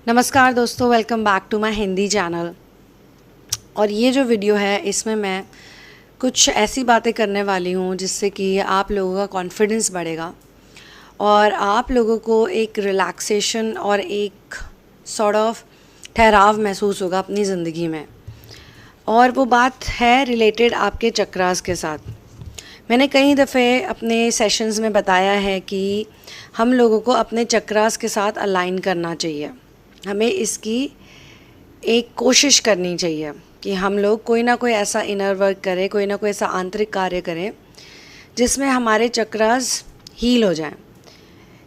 नमस्कार दोस्तों, welcome back to my Hindi channel. और ये जो वीडियो है इसमें मैं कुछ ऐसी बातें करने वाली हूँ जिससे कि आप लोगों का कॉन्फिडेंस बढ़ेगा और आप लोगों को एक रिलैक्सेशन और एक सॉर्ट ऑफ ठहराव महसूस होगा अपनी ज़िंदगी में। और वो बात है रिलेटेड आपके चक्रास के साथ। मैंने कई दफ़े अपने सेशंस में बताया है कि हम लोगों को अपने चक्रास के साथ अलाइन करना चाहिए। हमें इसकी एक कोशिश करनी चाहिए कि हम लोग कोई ना कोई ऐसा इनर वर्क करें, कोई ना कोई ऐसा आंतरिक कार्य करें जिसमें हमारे चक्रास हील हो जाएं।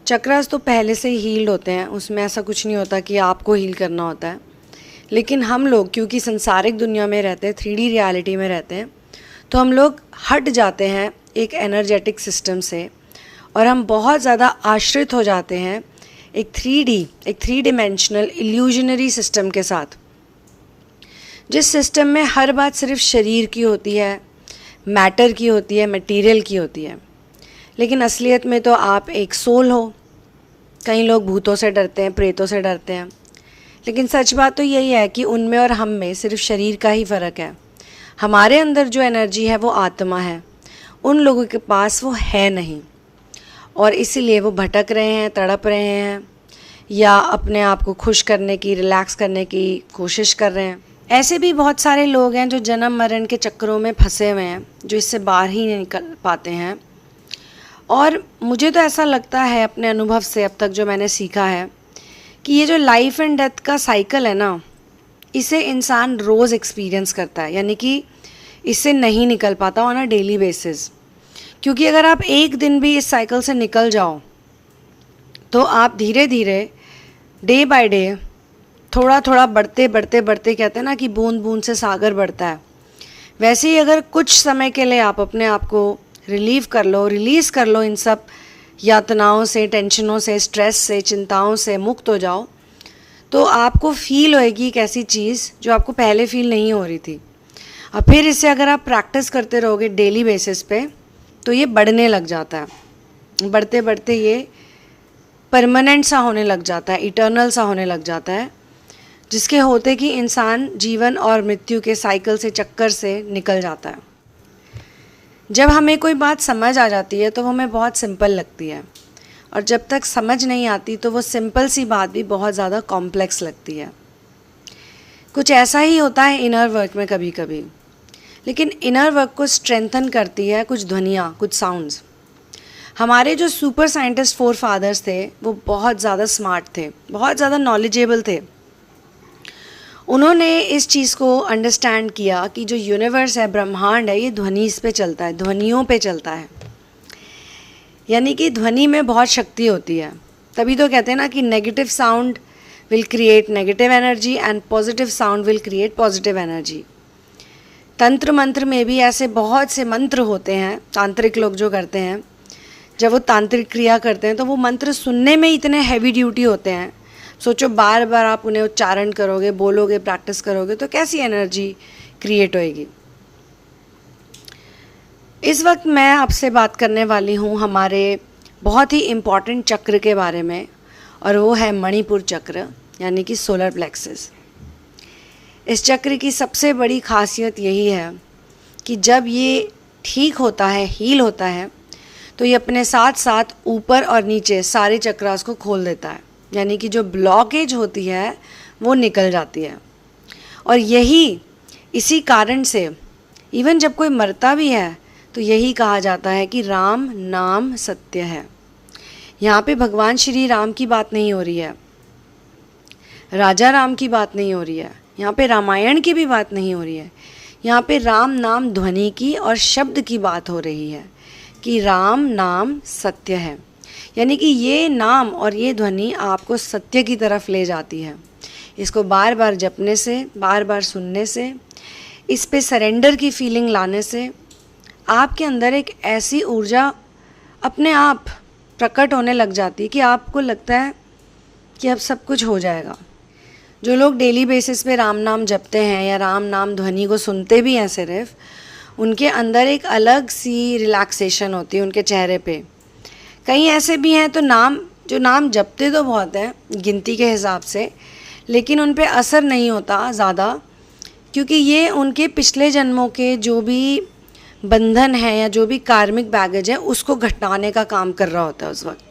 चक्रास तो पहले से ही हील्ड होते हैं, उसमें ऐसा कुछ नहीं होता कि आपको हील करना होता है। लेकिन हम लोग क्योंकि संसारिक दुनिया में रहते हैं, 3D रियलिटी में रहते हैं, तो हम लोग हट जाते हैं एक एनर्जेटिक सिस्टम से और हम बहुत ज़्यादा आश्रित हो जाते हैं एक 3 डिमेंशनल इल्यूजनरी सिस्टम के साथ, जिस सिस्टम में हर बात सिर्फ शरीर की होती है, मैटर की होती है, मटेरियल की होती है। लेकिन असलियत में तो आप एक सोल हो। कई लोग भूतों से डरते हैं, प्रेतों से डरते हैं, लेकिन सच बात तो यही है कि उनमें और हम में सिर्फ शरीर का ही फ़र्क है। हमारे अंदर जो एनर्जी है वो आत्मा है, उन लोगों के पास वो है नहीं, और इसीलिए वो भटक रहे हैं, तड़प रहे हैं या अपने आप को खुश करने की, रिलैक्स करने की कोशिश कर रहे हैं। ऐसे भी बहुत सारे लोग हैं जो जन्म मरण के चक्करों में फंसे हुए हैं, जो इससे बाहर ही नहीं निकल पाते हैं। और मुझे तो ऐसा लगता है अपने अनुभव से अब तक जो मैंने सीखा है कि ये जो लाइफ एंड डेथ का साइकिल है ना, इसे इंसान रोज़ एक्सपीरियंस करता है, यानी कि इससे नहीं निकल पाता ऑन अ डेली बेसिस। क्योंकि अगर आप एक दिन भी इस साइकिल से निकल जाओ तो आप धीरे धीरे डे बाय डे थोड़ा थोड़ा बढ़ते बढ़ते बढ़ते, कहते हैं ना कि बूंद बूंद से सागर बढ़ता है, वैसे ही अगर कुछ समय के लिए आप अपने आप को रिलीव कर लो, रिलीज़ कर लो, इन सब यातनाओं से, टेंशनों से, स्ट्रेस से, चिंताओं से मुक्त हो जाओ, तो आपको फील होएगी एक ऐसी चीज़ जो आपको पहले फील नहीं हो रही थी। और फिर इसे अगर आप प्रैक्टिस करते रहोगे डेली बेसिस पे तो ये बढ़ने लग जाता है। बढ़ते बढ़ते ये परमानेंट सा होने लग जाता है, इटर्नल सा होने लग जाता है, जिसके होते कि इंसान जीवन और मृत्यु के साइकिल से, चक्कर से निकल जाता है। जब हमें कोई बात समझ आ जाती है तो वो हमें बहुत सिंपल लगती है, और जब तक समझ नहीं आती तो वो सिंपल सी बात भी बहुत ज़्यादा कॉम्प्लेक्स लगती है। कुछ ऐसा ही होता है इनर वर्क में कभी कभी। लेकिन इनर वर्क को स्ट्रेंथन करती है कुछ ध्वनियाँ, कुछ साउंड्स। हमारे जो सुपर साइंटिस्ट फोर फादर्स थे वो बहुत ज़्यादा स्मार्ट थे, बहुत ज़्यादा नॉलेजेबल थे। उन्होंने इस चीज़ को अंडरस्टैंड किया कि जो यूनिवर्स है, ब्रह्मांड है, ये ध्वनि पे चलता है, ध्वनियों पे चलता है। यानी कि ध्वनि में बहुत शक्ति होती है। तभी तो कहते हैं ना कि negative sound will create negative energy and positive sound will create positive energy. तंत्र मंत्र में भी ऐसे बहुत से मंत्र होते हैं, तांत्रिक लोग जो करते हैं, जब वो तांत्रिक क्रिया करते हैं तो वो मंत्र सुनने में इतने हैवी ड्यूटी होते हैं। सोचो, बार बार आप उन्हें उच्चारण करोगे, बोलोगे, प्रैक्टिस करोगे तो कैसी एनर्जी क्रिएट होएगी। इस वक्त मैं आपसे बात करने वाली हूँ हमारे बहुत ही इम्पॉर्टेंट चक्र के बारे में, और वो है मणिपुर चक्र, यानी कि सोलर प्लेक्सस। इस चक्र की सबसे बड़ी खासियत यही है कि जब ये ठीक होता है, हील होता है, तो ये अपने साथ साथ ऊपर और नीचे सारे चक्रास को खोल देता है। यानी कि जो ब्लॉकेज होती है वो निकल जाती है। और यही इसी कारण से इवन जब कोई मरता भी है तो यही कहा जाता है कि राम नाम सत्य है। यहाँ पे भगवान श्री राम की बात नहीं हो रही है, राजा राम की बात नहीं हो रही है, यहाँ पे रामायण की भी बात नहीं हो रही है। यहाँ पे राम नाम ध्वनि की और शब्द की बात हो रही है कि राम नाम सत्य है। यानी कि ये नाम और ये ध्वनि आपको सत्य की तरफ ले जाती है। इसको बार बार जपने से, बार बार सुनने से, इस पे सरेंडर की फीलिंग लाने से आपके अंदर एक ऐसी ऊर्जा अपने आप प्रकट होने लग जाती है कि आपको लगता है कि अब सब कुछ हो जाएगा। जो लोग डेली बेसिस पे राम नाम जपते हैं या राम नाम ध्वनि को सुनते भी हैं सिर्फ, उनके अंदर एक अलग सी रिलैक्सेशन होती है उनके चेहरे पे। कई ऐसे भी हैं तो जो नाम जपते तो बहुत हैं गिनती के हिसाब से, लेकिन उन पे असर नहीं होता ज़्यादा, क्योंकि ये उनके पिछले जन्मों के जो भी बंधन है या जो भी कार्मिक बैगेज है उसको घटाने का काम कर रहा होता है उस वक्त।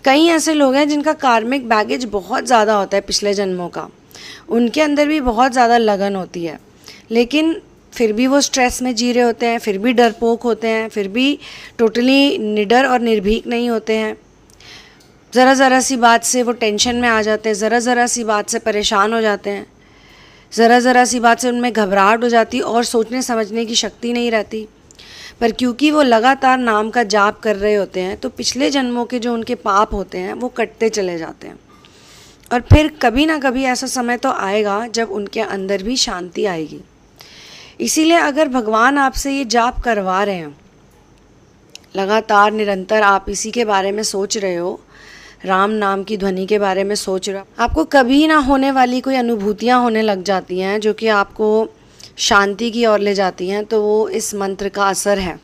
कई ऐसे लोग हैं जिनका कार्मिक बैगेज बहुत ज़्यादा होता है पिछले जन्मों का, उनके अंदर भी बहुत ज़्यादा लगन होती है, लेकिन फिर भी वो स्ट्रेस में जी रहे होते हैं, फिर भी डरपोक होते हैं, फिर भी टोटली निडर और निर्भीक नहीं होते हैं। ज़रा ज़रा सी बात से वो टेंशन में आ जाते हैं, ज़रा ज़रा सी बात से परेशान हो जाते हैं, ज़रा ज़रा सी बात से उनमें घबराहट हो जाती और सोचने समझने की शक्ति नहीं रहती। पर क्योंकि वो लगातार नाम का जाप कर रहे होते हैं तो पिछले जन्मों के जो उनके पाप होते हैं वो कटते चले जाते हैं, और फिर कभी ना कभी ऐसा समय तो आएगा जब उनके अंदर भी शांति आएगी। इसीलिए अगर भगवान आपसे ये जाप करवा रहे हैं, लगातार निरंतर आप इसी के बारे में सोच रहे हो, राम नाम की ध्वनि के बारे में सोच रहे हो, आपको कभी ना होने वाली कोई अनुभूतियाँ होने लग जाती हैं जो कि आपको शांति की ओर ले जाती हैं, तो वो इस मंत्र का असर है।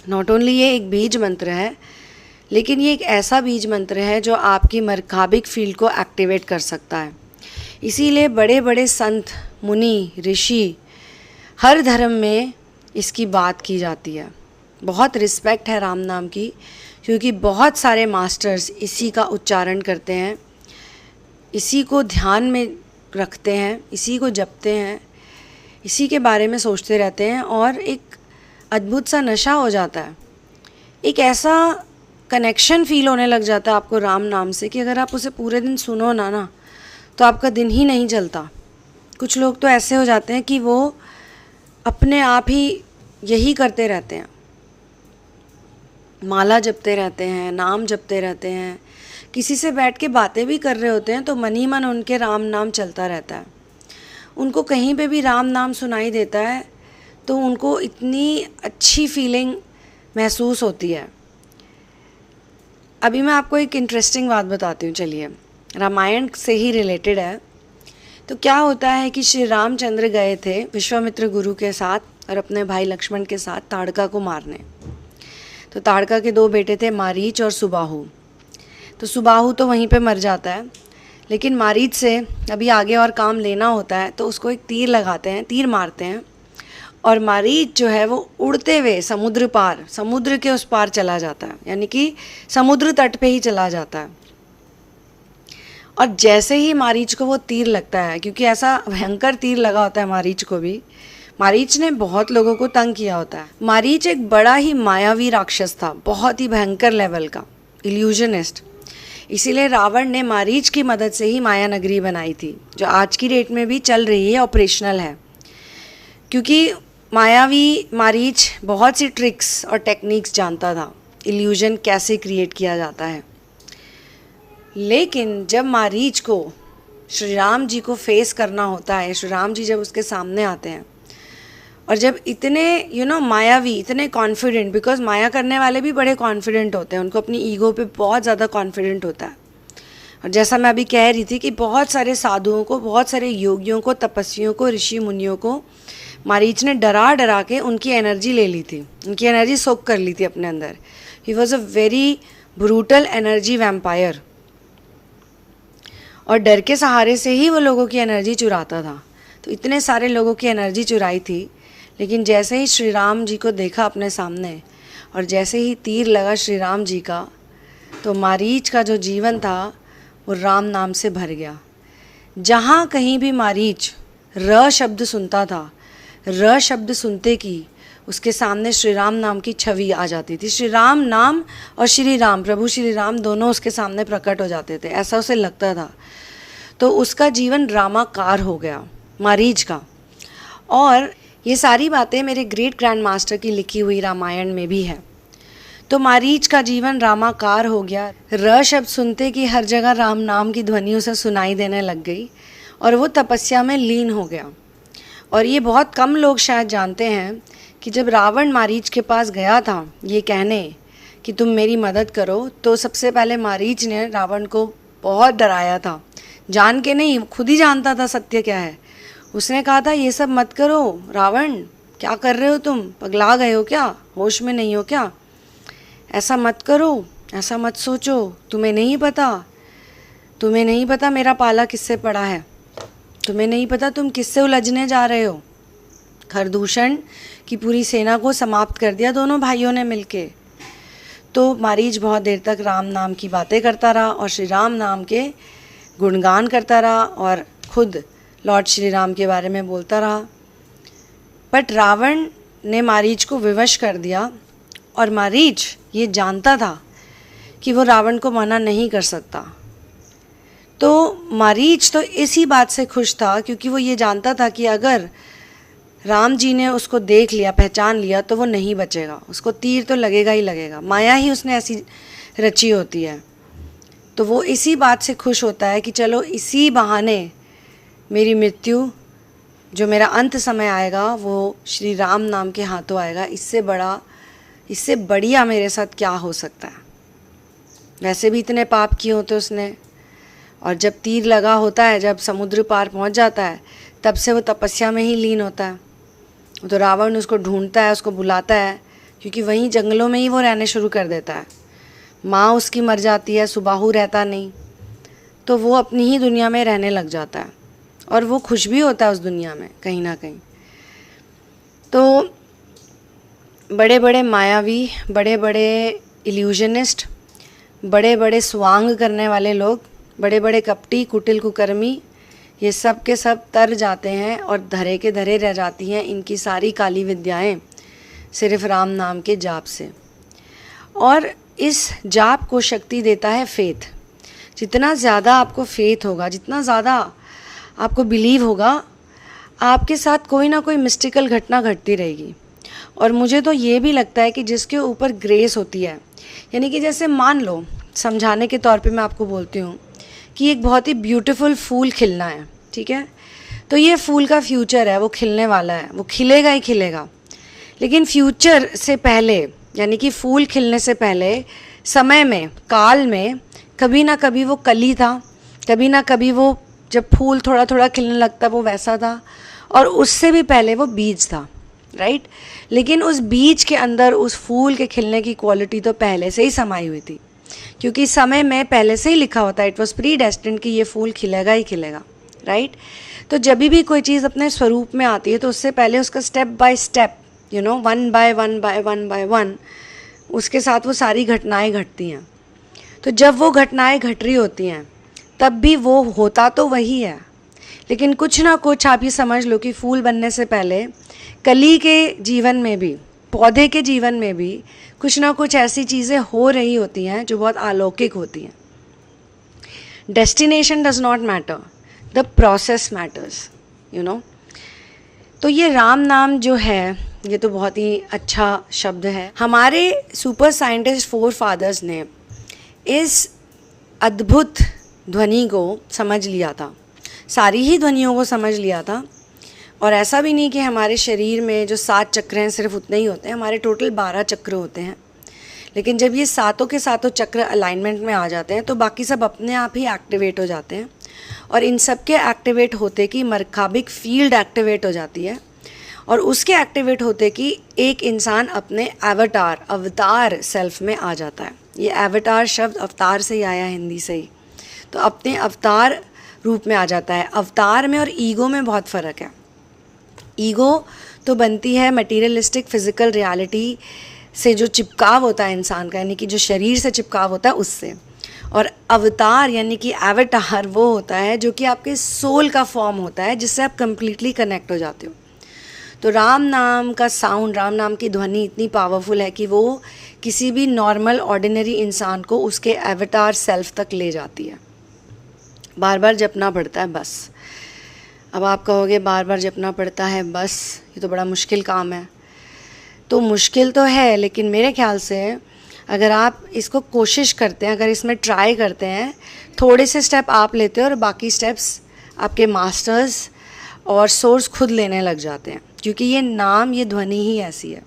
नॉट ओनली ये एक बीज मंत्र है, लेकिन ये एक ऐसा बीज मंत्र है जो आपकी मर्काबिक फील्ड को एक्टिवेट कर सकता है। इसीलिए बड़े बड़े संत, मुनि, ऋषि, हर धर्म में इसकी बात की जाती है। बहुत रिस्पेक्ट है राम नाम की, क्योंकि बहुत सारे मास्टर्स इसी का उच्चारण करते हैं, इसी को ध्यान में रखते हैं, इसी को जपते हैं, इसी के बारे में सोचते रहते हैं, और एक अद्भुत सा नशा हो जाता है, एक ऐसा कनेक्शन फील होने लग जाता है आपको राम नाम से कि अगर आप उसे पूरे दिन सुनो ना तो आपका दिन ही नहीं चलता। कुछ लोग तो ऐसे हो जाते हैं कि वो अपने आप ही यही करते रहते हैं, माला जपते रहते हैं, नाम जपते रहते हैं, किसी से बैठ के बातें भी कर रहे होते हैं तो मन ही मन उनके राम नाम चलता रहता है। उनको कहीं पे भी राम नाम सुनाई देता है तो उनको इतनी अच्छी फीलिंग महसूस होती है। अभी मैं आपको एक इंटरेस्टिंग बात बताती हूँ, चलिए, रामायण से ही रिलेटेड है। तो क्या होता है कि श्री रामचंद्र गए थे विश्वामित्र गुरु के साथ और अपने भाई लक्ष्मण के साथ ताड़का को मारने। तो ताड़का के दो बेटे थे, मारीच और सुबाहु। तो सुबाहु तो वहीं पे मर जाता है, लेकिन मारीच से अभी आगे और काम लेना होता है तो उसको एक तीर लगाते हैं, तीर मारते हैं, और मारीच जो है वो उड़ते हुए समुद्र पार, समुद्र के उस पार चला जाता है, यानी कि समुद्र तट पे ही चला जाता है। और जैसे ही मारीच को वो तीर लगता है, क्योंकि ऐसा भयंकर तीर लगा होता है मारीच को भी, मारीच ने बहुत लोगों को तंग किया होता है। मारीच एक बड़ा ही मायावी राक्षस था, बहुत ही भयंकर लेवल का इल्यूजनिस्ट। इसीलिए रावण ने मारीच की मदद से ही माया नगरी बनाई थी, जो आज की डेट में भी चल रही है, ऑपरेशनल है। क्योंकि मायावी मारीच बहुत सी ट्रिक्स और टेक्निक्स जानता था, इल्यूजन कैसे क्रिएट किया जाता है। लेकिन जब मारीच को श्री राम जी को फेस करना होता है, श्री राम जी जब उसके सामने आते हैं, और जब इतने मायावी, इतने कॉन्फिडेंट, बिकॉज माया करने वाले भी बड़े कॉन्फिडेंट होते हैं, उनको अपनी ईगो पे बहुत ज़्यादा कॉन्फिडेंट होता है। और जैसा मैं अभी कह रही थी कि बहुत सारे साधुओं को, बहुत सारे योगियों को, तपस्वियों को, ऋषि मुनियों को मारीच ने डरा डरा के उनकी एनर्जी ले ली थी, उनकी एनर्जी सोख कर ली थी अपने अंदर। He was a very brutal energy vampire, और डर के सहारे से ही वो लोगों की एनर्जी चुराता था। तो इतने सारे लोगों की एनर्जी चुराई थी, लेकिन जैसे ही श्री राम जी को देखा अपने सामने और जैसे ही तीर लगा श्री राम जी का, तो मारीच का जो जीवन था वो राम नाम से भर गया। जहाँ कहीं भी मारीच र शब्द सुनता था, र शब्द सुनते कि उसके सामने श्री राम नाम की छवि आ जाती थी। श्री राम नाम और श्री राम, प्रभु श्री राम दोनों उसके सामने प्रकट हो जाते थे, ऐसा उसे लगता था। तो उसका जीवन रामाकार हो गया, मारीच का। और ये सारी बातें मेरे ग्रेट ग्रैंड मास्टर की लिखी हुई रामायण में भी है। तो मारीच का जीवन रामाकार हो गया। र शब्द सुनते कि हर जगह राम नाम की ध्वनि उसे सुनाई देने लग गई, और वो तपस्या में लीन हो गया। और ये बहुत कम लोग शायद जानते हैं कि जब रावण मारीच के पास गया था ये कहने कि तुम मेरी मदद करो, तो सबसे पहले मारीच ने रावण को बहुत डराया था, जान के नहीं, खुद ही जानता था सत्य क्या है। उसने कहा था ये सब मत करो रावण, क्या कर रहे हो तुम, पगला गए हो क्या, होश में नहीं हो क्या, ऐसा मत करो, ऐसा मत सोचो, तुम्हें नहीं पता तुम्हें नहीं पता मेरा पाला किससे पड़ा है, तुम्हें नहीं पता तुम किससे उलझने जा रहे हो। खरदूषण की पूरी सेना को समाप्त कर दिया दोनों भाइयों ने मिलके। तो मारीच बहुत देर तक राम नाम की बातें करता रहा और श्री राम नाम के गुणगान करता रहा और खुद लॉर्ड श्री राम के बारे में बोलता रहा। बट रावण ने मारीच को विवश कर दिया और मारीच ये जानता था कि वो रावण को मना नहीं कर सकता। तो मारीच तो इसी बात से खुश था क्योंकि वो ये जानता था कि अगर राम जी ने उसको देख लिया, पहचान लिया, तो वो नहीं बचेगा, उसको तीर तो लगेगा ही लगेगा। माया ही उसने ऐसी रची होती है। तो वो इसी बात से खुश होता है कि चलो इसी बहाने मेरी मृत्यु, जो मेरा अंत समय आएगा, वो श्री राम नाम के हाथों आएगा। इससे बढ़िया मेरे साथ क्या हो सकता है। वैसे भी इतने पाप किए होते उसने, और जब तीर लगा होता है, जब समुद्र पार पहुंच जाता है, तब से वो तपस्या में ही लीन होता है। तो रावण उसको ढूंढता है, उसको बुलाता है, क्योंकि वहीं जंगलों में ही वो रहने शुरू कर देता है। माँ उसकी मर जाती है, सुबाहु रहता नहीं, तो वो अपनी ही दुनिया में रहने लग जाता है और वो खुश भी होता है उस दुनिया में कहीं ना कहीं। तो बड़े बड़े मायावी, बड़े बड़े इल्यूजनिस्ट, बड़े बड़े स्वांग करने वाले लोग, बड़े बड़े कपटी, कुटिल, कुकर्मी, ये सब के सब तर जाते हैं और धरे के धरे रह जाती हैं इनकी सारी काली विद्याएं सिर्फ राम नाम के जाप से। और इस जाप को शक्ति देता है फेथ। जितना ज़्यादा आपको फेथ होगा, जितना ज़्यादा आपको बिलीव होगा, आपके साथ कोई ना कोई मिस्टिकल घटना घटती रहेगी। और मुझे तो ये भी लगता है कि जिसके ऊपर ग्रेस होती है, यानी कि जैसे मान लो, समझाने के तौर पे मैं आपको बोलती हूँ कि एक बहुत ही ब्यूटीफुल फूल खिलना है, ठीक है, तो ये फूल का फ्यूचर है, वो खिलने वाला है, वो खिलेगा ही खिलेगा। लेकिन फ्यूचर से पहले, यानी कि फूल खिलने से पहले, समय में, काल में कभी ना कभी वो कली था, कभी ना कभी वो जब फूल थोड़ा थोड़ा खिलने लगता वो वैसा था, और उससे भी पहले वो बीज था, राइट। लेकिन उस बीज के अंदर उस फूल के खिलने की क्वालिटी तो पहले से ही समाई हुई थी, क्योंकि समय में पहले से ही लिखा होता है, इट वॉज प्री डेस्टिन्ड कि ये फूल खिलेगा ही खिलेगा, राइट। तो जब भी कोई चीज़ अपने स्वरूप में आती है तो उससे पहले उसका step by step, one by one उसके साथ वो सारी घटनाएं घटती हैं। तो जब वो घटनाएं घट रही होती हैं तब भी वो होता तो वही है, लेकिन कुछ ना कुछ आप ये समझ लो कि फूल बनने से पहले कली के जीवन में भी, पौधे के जीवन में भी कुछ ना कुछ ऐसी चीज़ें हो रही होती हैं जो बहुत अलौकिक होती हैं। Destination does not matter, the process matters, तो ये राम नाम जो है, ये तो बहुत ही अच्छा शब्द है। हमारे सुपर साइंटिस्ट फोर फादर्स ने इस अद्भुत ध्वनि को समझ लिया था, सारी ही ध्वनियों को समझ लिया था। और ऐसा भी नहीं कि हमारे शरीर में जो 7 चक्र हैं सिर्फ उतने ही होते हैं, हमारे टोटल 12 चक्र होते हैं। लेकिन जब ये सातों के सातों चक्र अलाइनमेंट में आ जाते हैं तो बाकी सब अपने आप ही एक्टिवेट हो जाते हैं। और इन सब के एक्टिवेट होते कि मरकाबिक फील्ड एक्टिवेट हो जाती है, और उसके एक्टिवेट होते कि एक इंसान अपने अवतार सेल्फ में आ जाता है। ये अवतार शब्द अवतार से ही आया, हिंदी से ही, तो अपने अवतार रूप में आ जाता है। अवतार में और ईगो में बहुत फ़र्क है। ईगो तो बनती है मटीरियलिस्टिक फिज़िकल रियलिटी से, जो चिपकाव होता है इंसान का, यानी कि जो शरीर से चिपकाव होता है उससे। और अवतार यानी कि एवटार वो होता है जो कि आपके सोल का फॉर्म होता है, जिससे आप कंप्लीटली कनेक्ट हो जाते हो। तो राम नाम का साउंड, राम नाम की ध्वनि इतनी पावरफुल है कि वो किसी भी नॉर्मल ऑर्डिनरी इंसान को उसके एवटार सेल्फ तक ले जाती है। बार बार जपना पड़ता है बस। अब आप कहोगे बार बार जपना पड़ता है बस, ये तो बड़ा मुश्किल काम है। तो मुश्किल तो है, लेकिन मेरे ख्याल से अगर आप इसको कोशिश करते हैं, अगर इसमें ट्राई करते हैं, थोड़े से स्टेप आप लेते हो और बाकी स्टेप्स आपके मास्टर्स और सोर्स खुद लेने लग जाते हैं, क्योंकि ये नाम, ये ध्वनि ही ऐसी है।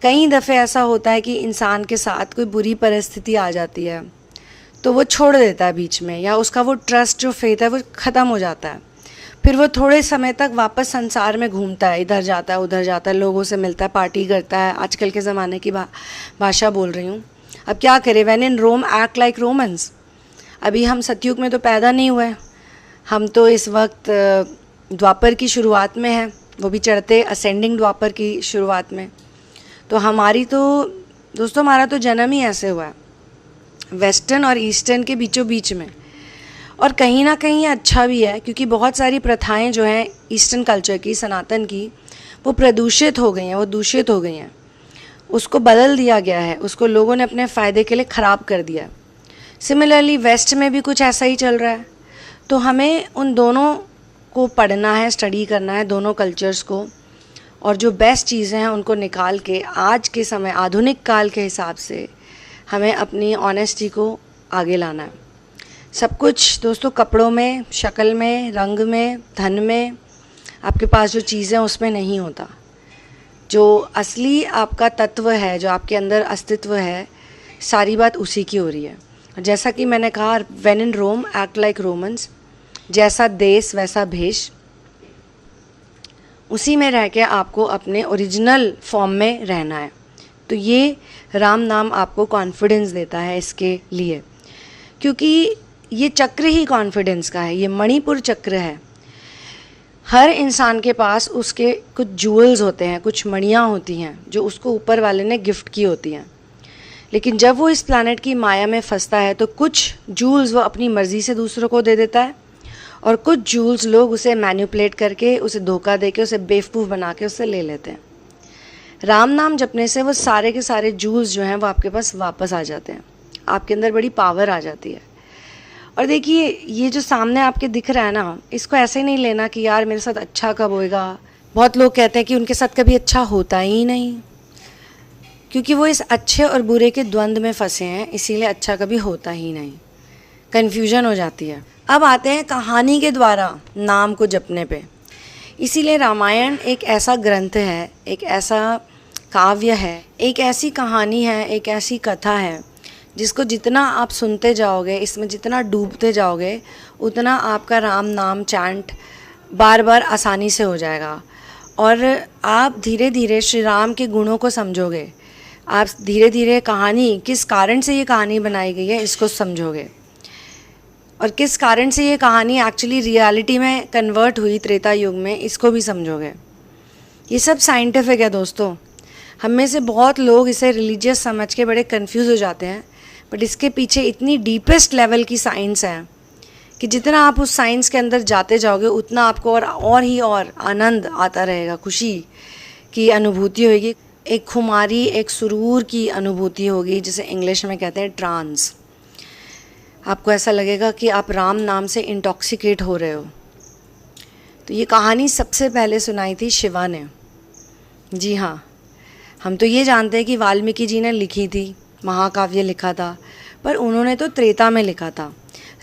कई दफ़े ऐसा होता है कि इंसान के साथ कोई बुरी परिस्थिति आ जाती है तो वो छोड़ देता है बीच में, या उसका वो ट्रस्ट, जो फेथ है, वो ख़त्म हो जाता है। फिर वो थोड़े समय तक वापस संसार में घूमता है, इधर जाता है उधर जाता है, लोगों से मिलता है, पार्टी करता है। आजकल के ज़माने की भाषा बोल रही हूँ। अब क्या करे, when in Rome act like Romans. अभी हम सतयुग में तो पैदा नहीं हुए, हम तो इस वक्त द्वापर की शुरुआत में हैं, वो भी चढ़ते असेंडिंग द्वापर की शुरुआत में। तो हमारी तो दोस्तों हमारा तो जन्म ही ऐसे हुआ है, वेस्टर्न और ईस्टर्न के बीचों बीच में। और कहीं ना कहीं ये अच्छा भी है, क्योंकि बहुत सारी प्रथाएं जो हैं ईस्टर्न कल्चर की, सनातन की, वो प्रदूषित हो गई हैं, वो दूषित हो गई हैं, उसको बदल दिया गया है, उसको लोगों ने अपने फ़ायदे के लिए ख़राब कर दिया है। सिमिलरली वेस्ट में भी कुछ ऐसा ही चल रहा है। तो हमें उन दोनों को पढ़ना है, स्टडी करना है, दोनों कल्चर्स को, और जो बेस्ट चीज़ें हैं उनको निकाल के आज के समय आधुनिक काल के हिसाब से हमें अपनी ऑनेस्टी को आगे लाना है। सब कुछ दोस्तों कपड़ों में, शक्ल में, रंग में, धन में, आपके पास जो चीज़ें उसमें नहीं होता। जो असली आपका तत्व है, जो आपके अंदर अस्तित्व है, सारी बात उसी की हो रही है। जैसा कि मैंने कहा, when in Rome act like Romans, जैसा देश वैसा भेष, उसी में रह के आपको अपने ओरिजिनल फॉर्म में रहना है। तो ये राम नाम आपको कॉन्फिडेंस देता है इसके लिए, क्योंकि ये चक्र ही कॉन्फिडेंस का है, ये मणिपुर चक्र है। हर इंसान के पास उसके कुछ जूल्स होते हैं, कुछ मणियाँ होती हैं जो उसको ऊपर वाले ने गिफ्ट की होती हैं। लेकिन जब वो इस प्लैनेट की माया में फंसता है तो कुछ जूल्स वो अपनी मर्ज़ी से दूसरों को दे देता है, और कुछ जूल्स लोग उसे मैनिपुलेट करके, उसे धोखा दे के, उसे बेवकूफ़ बना के उससे ले लेते हैं। राम नाम जपने से वो सारे के सारे जूल्स जो हैं वो आपके पास वापस आ जाते हैं, आपके अंदर बड़ी पावर आ जाती है। और देखिए, ये जो सामने आपके दिख रहा है ना, इसको ऐसे ही नहीं लेना कि यार मेरे साथ अच्छा कब होएगा। बहुत लोग कहते हैं कि उनके साथ कभी अच्छा होता ही नहीं, क्योंकि वो इस अच्छे और बुरे के द्वंद्व में फंसे हैं, इसीलिए अच्छा कभी होता ही नहीं, कन्फ्यूजन हो जाती है। अब आते हैं कहानी के द्वारा नाम को जपने पे। इसीलिए रामायण एक ऐसा ग्रंथ है, एक ऐसा काव्य है, एक ऐसी कहानी है, एक ऐसी कथा है जिसको जितना आप सुनते जाओगे, इसमें जितना डूबते जाओगे, उतना आपका राम नाम चैंट बार बार आसानी से हो जाएगा, और आप धीरे धीरे श्री राम के गुणों को समझोगे। आप धीरे धीरे कहानी, किस कारण से ये कहानी बनाई गई है इसको समझोगे, और किस कारण से ये कहानी एक्चुअली रियलिटी में कन्वर्ट हुई त्रेता युग में, इसको भी समझोगे। ये सब साइंटिफिक है दोस्तों। हम में से बहुत लोग इसे रिलीजियस समझ के बड़े कंफ्यूज हो जाते हैं, बट इसके पीछे इतनी डीपेस्ट लेवल की साइंस है कि जितना आप उस साइंस के अंदर जाते जाओगे उतना आपको और ही और आनंद आता रहेगा, खुशी की अनुभूति होगी, एक खुमारी, एक सुरूर की अनुभूति होगी, जिसे इंग्लिश में कहते हैं ट्रांस। आपको ऐसा लगेगा कि आप राम नाम से इंटॉक्सिकेट हो रहे हो। तो ये कहानी सबसे पहले सुनाई थी शिवा ने। जी हाँ, हम तो ये जानते हैं कि वाल्मीकि जी ने लिखी थी, महाकाव्य लिखा था, पर उन्होंने तो त्रेता में लिखा था।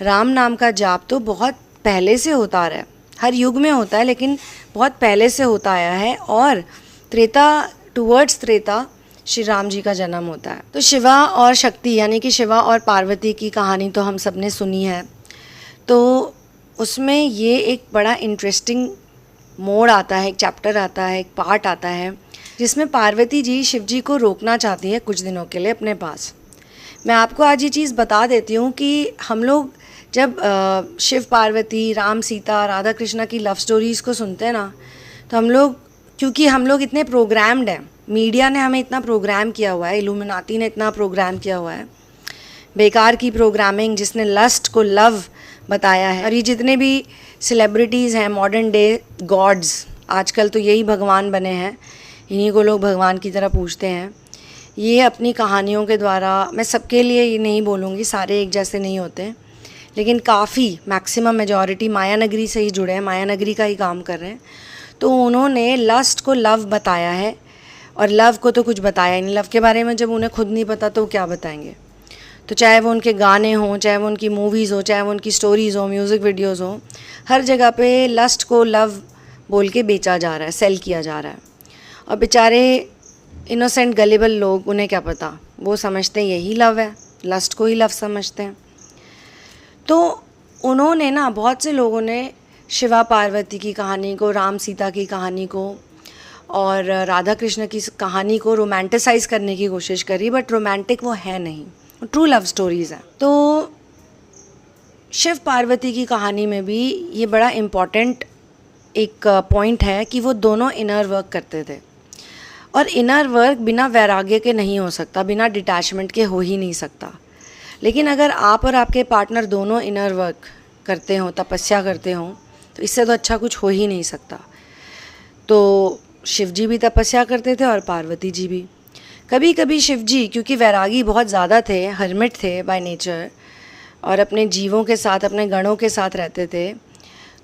राम नाम का जाप तो बहुत पहले से होता आ रहा है, हर युग में होता है, लेकिन बहुत पहले से होता आया है, और त्रेता, टुवर्ड्स त्रेता श्री राम जी का जन्म होता है। तो शिवा और शक्ति, यानी कि शिवा और पार्वती की कहानी तो हम सब ने सुनी है। तो उसमें ये एक बड़ा इंटरेस्टिंग मोड़ आता है, एक चैप्टर आता है, एक पार्ट आता है, जिसमें पार्वती जी शिव जी को रोकना चाहती है कुछ दिनों के लिए अपने पास। मैं आपको आज ये चीज़ बता देती हूँ कि हम लोग जब शिव पार्वती, राम सीता, राधा कृष्णा की लव स्टोरीज़ को सुनते हैं ना, तो हम लोग, क्योंकि हम लोग इतने प्रोग्राम्ड हैं, मीडिया ने हमें इतना प्रोग्राम किया हुआ है, इल्यूमिनाटी ने इतना प्रोग्राम किया हुआ है, बेकार की प्रोग्रामिंग जिसने लस्ट को लव बताया है। और ये जितने भी सेलिब्रिटीज़ हैं, मॉडर्न डे गॉड्स, आजकल तो यही भगवान बने हैं, इन्हीं को लोग भगवान की तरह पूछते हैं। ये अपनी कहानियों के द्वारा, मैं सबके लिए ये नहीं बोलूँगी, सारे एक जैसे नहीं होते, लेकिन काफ़ी मैक्सिमम मेजॉरिटी माया नगरी से ही जुड़े हैं, माया नगरी का ही काम कर रहे हैं। तो उन्होंने लस्ट को लव बताया है, और लव को तो कुछ बताया ही नहीं। लव के बारे में जब उन्हें खुद नहीं पता तो क्या बताएंगे। तो चाहे वो उनके गाने हों, चाहे वो उनकी मूवीज़ हो, चाहे वो उनकी स्टोरीज़ हो, म्यूज़िक वीडियोज़ हो, हर जगह पे लस्ट को लव बोल के बेचा जा रहा है, सेल किया जा रहा है। और बेचारे इनोसेंट गलिबल लोग, उन्हें क्या पता, वो समझते हैं यही लव है, लस्ट को ही लव समझते हैं। तो उन्होंने ना, बहुत से लोगों ने शिवा पार्वती की कहानी को, राम सीता की कहानी को और राधा कृष्ण की कहानी को रोमांटिसाइज करने की कोशिश करी, बट रोमांटिक वो है नहीं, ट्रू लव स्टोरीज़ हैं। तो शिव पार्वती की कहानी में भी ये बड़ा इम्पॉर्टेंट एक पॉइंट है कि वो दोनों इनर वर्क करते थे, और इनर वर्क बिना वैराग्य के नहीं हो सकता, बिना डिटैचमेंट के हो ही नहीं सकता। लेकिन अगर आप और आपके पार्टनर दोनों इनर वर्क करते हो, तपस्या करते हो, तो इससे तो अच्छा कुछ हो ही नहीं सकता। तो शिव जी भी तपस्या करते थे और पार्वती जी भी। कभी कभी शिव जी, क्योंकि वैरागी बहुत ज़्यादा थे, हर्मिट थे बाय नेचर, और अपने जीवों के साथ, अपने गणों के साथ रहते थे,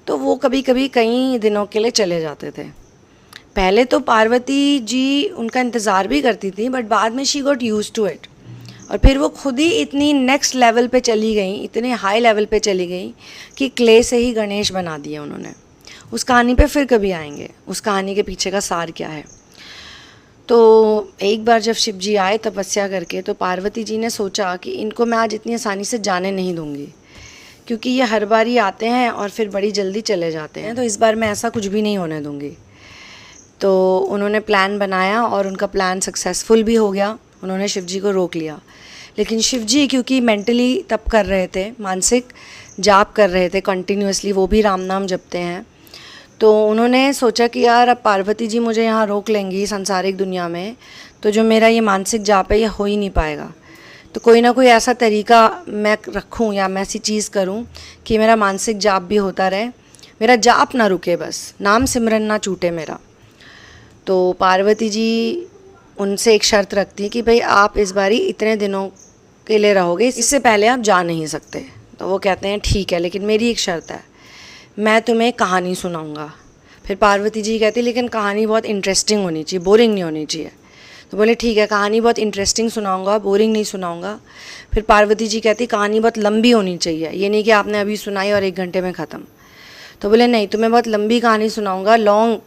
तो वो कभी कभी कई दिनों के लिए चले जाते थे। पहले तो पार्वती जी उनका इंतज़ार भी करती थी, बट बाद में she got use to it, और फिर वो खुद ही इतनी नेक्स्ट लेवल पे चली गई, इतने हाई लेवल पे चली गई कि क्ले से ही गणेश बना दिए उन्होंने। उस कहानी पे फिर कभी आएंगे, उस कहानी के पीछे का सार क्या है। तो एक बार जब शिव जी आए तपस्या करके, तो पार्वती जी ने सोचा कि इनको मैं आज इतनी आसानी से जाने नहीं दूंगी, क्योंकि ये हर बार ही आते हैं और फिर बड़ी जल्दी चले जाते हैं, तो इस बार मैं ऐसा कुछ भी नहीं होने दूंगी। तो उन्होंने प्लान बनाया और उनका प्लान सक्सेसफुल भी हो गया। उन्होंने शिव जी को रोक लिया, लेकिन शिव जी क्योंकि मेंटली तप कर रहे थे, मानसिक जाप कर रहे थे कंटिन्यूअसली, वो भी राम नाम जपते हैं, तो उन्होंने सोचा कि यार अब पार्वती जी मुझे यहाँ रोक लेंगी सांसारिक दुनिया में, तो जो मेरा ये मानसिक जाप है ये हो ही नहीं पाएगा। तो कोई ना कोई ऐसा तरीका मैं रखूँ या मैं ऐसी चीज़ करूँ कि मेरा मानसिक जाप भी होता रहे, मेरा जाप ना रुके, बस नाम सिमरन ना छूटे मेरा। तो पार्वती जी उनसे एक शर्त रखती है कि भाई आप इस बारी इतने दिनों के लिए रहोगे, इससे पहले आप जा नहीं सकते। तो वो कहते हैं ठीक है, लेकिन मेरी एक शर्त है, मैं तुम्हें कहानी सुनाऊंगा। फिर पार्वती जी कहती लेकिन कहानी बहुत इंटरेस्टिंग होनी चाहिए, बोरिंग नहीं होनी चाहिए। तो बोले ठीक है, कहानी बहुत इंटरेस्टिंग सुनाऊंगा, बोरिंग नहीं सुनाऊंगा। फिर पार्वती जी कहती कहानी बहुत लंबी होनी चाहिए, ये नहीं कि आपने अभी सुनाई और 1 घंटे में ख़त्म। तो बोले नहीं, तुम्हें बहुत लंबी कहानी सुनाऊंगा, लॉन्ग,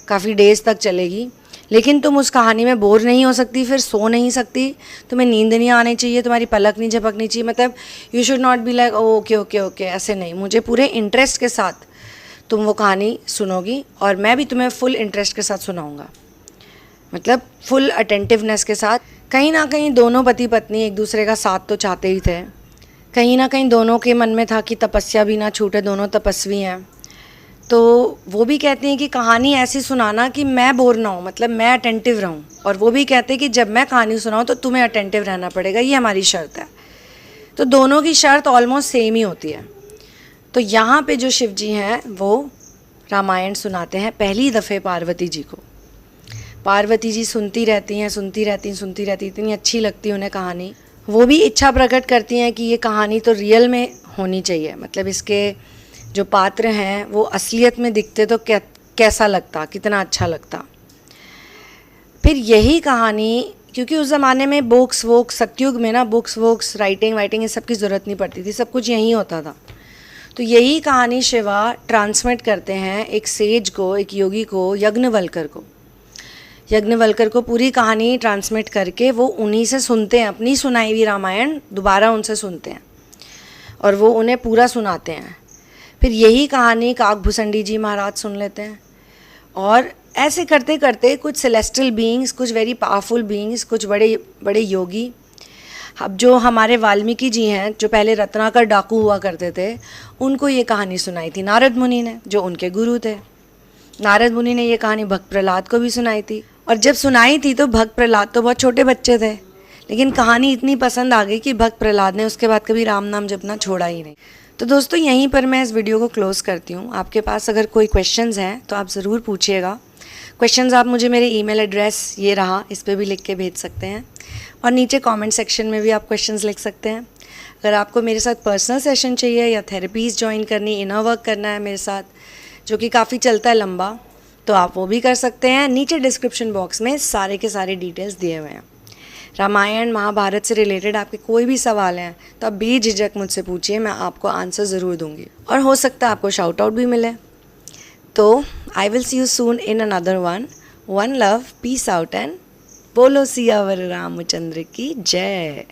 काफ़ी डेज तक चलेगी, लेकिन तुम उस कहानी में बोर नहीं हो सकती, फिर सो नहीं सकती, तुम्हें नींद नहीं आनी चाहिए, तुम्हारी पलक नहीं झपकनी चाहिए। मतलब you should not be like okay okay okay, ऐसे नहीं, मुझे पूरे इंटरेस्ट के साथ तुम वो कहानी सुनोगी और मैं भी तुम्हें फुल इंटरेस्ट के साथ सुनाऊंगा, मतलब फुल अटेंटिवनेस के साथ। कहीं ना कहीं दोनों पति पत्नी एक दूसरे का साथ तो चाहते ही थे, कहीं ना कहीं दोनों के मन में था कि तपस्या भी ना छूटे, दोनों तपस्वी हैं। तो वो भी कहती हैं कि कहानी ऐसी सुनाना कि मैं बोर ना हूँ, मतलब मैं अटेंटिव रहूँ, और वो भी कहते हैं कि जब मैं कहानी सुनाऊँ तो तुम्हें अटेंटिव रहना पड़ेगा, ये हमारी शर्त है। तो दोनों की शर्त ऑलमोस्ट सेम ही होती है। तो यहाँ पे जो शिव जी हैं वो रामायण सुनाते हैं पहली दफ़े पार्वती जी को। पार्वती जी सुनती रहती हैं, सुनती रहती हैं, सुनती रहती, इतनी अच्छी लगती है उन्हें कहानी। वो भी इच्छा प्रकट करती हैं कि ये कहानी तो रियल में होनी चाहिए, मतलब इसके जो पात्र हैं वो असलियत में दिखते तो कैसा लगता, कितना अच्छा लगता। फिर यही कहानी, क्योंकि उस ज़माने में बुक्स वोक्स, सतयुग में ना बुक्स वोक्स, राइटिंग वाइटिंग, ये सब की ज़रूरत नहीं पड़ती थी, सब कुछ यहीं होता था। तो यही कहानी शिवा ट्रांसमिट करते हैं एक सेज को, एक योगी को, यज्ञवल्कर को। यज्ञवल्कर को पूरी कहानी ट्रांसमिट करके वो उन्हीं से सुनते हैं, अपनी सुनाई हुई रामायण दोबारा उनसे सुनते हैं और वो उन्हें पूरा सुनाते हैं। फिर यही कहानी काकभूषणी जी महाराज सुन लेते हैं, और ऐसे करते करते कुछ सेलेस्टियल बीइंग्स, कुछ वेरी पावरफुल बीइंग्स, कुछ बड़े बड़े योगी, अब जो हमारे वाल्मीकि जी हैं, जो पहले रत्नाकर डाकू हुआ करते थे, उनको ये कहानी सुनाई थी नारद मुनि ने, जो उनके गुरु थे। नारद मुनि ने ये कहानी भक्त प्रहलाद को भी सुनाई थी, और जब सुनाई थी तो भक्त प्रहलाद तो बहुत छोटे बच्चे थे, लेकिन कहानी इतनी पसंद आ गई कि भक्त प्रहलाद ने उसके बाद कभी राम नाम जपना छोड़ा ही नहीं। तो दोस्तों यहीं पर मैं इस वीडियो को क्लोज़ करती हूँ। आपके पास अगर कोई क्वेश्चंस हैं तो आप ज़रूर पूछिएगा। क्वेश्चंस आप मुझे मेरे ईमेल एड्रेस ये रहा, इस पर भी लिख के भेज सकते हैं, और नीचे कमेंट सेक्शन में भी आप क्वेश्चंस लिख सकते हैं। अगर आपको मेरे साथ पर्सनल सेशन चाहिए या थेरेपीज़ ज्वाइन करनी, इनर वर्क करना है मेरे साथ, जो कि काफ़ी चलता है लंबा, तो आप वो भी कर सकते हैं। नीचे डिस्क्रिप्शन बॉक्स में सारे के सारे डिटेल्स दिए हुए हैं। रामायण महाभारत से रिलेटेड आपके कोई भी सवाल हैं तो आप बेझिझक मुझसे पूछिए, मैं आपको आंसर ज़रूर दूंगी, और हो सकता है आपको शाउट आउट भी मिले। तो I will see you soon in another one love, peace out, and बोलो सियावर रामचंद्र की जय।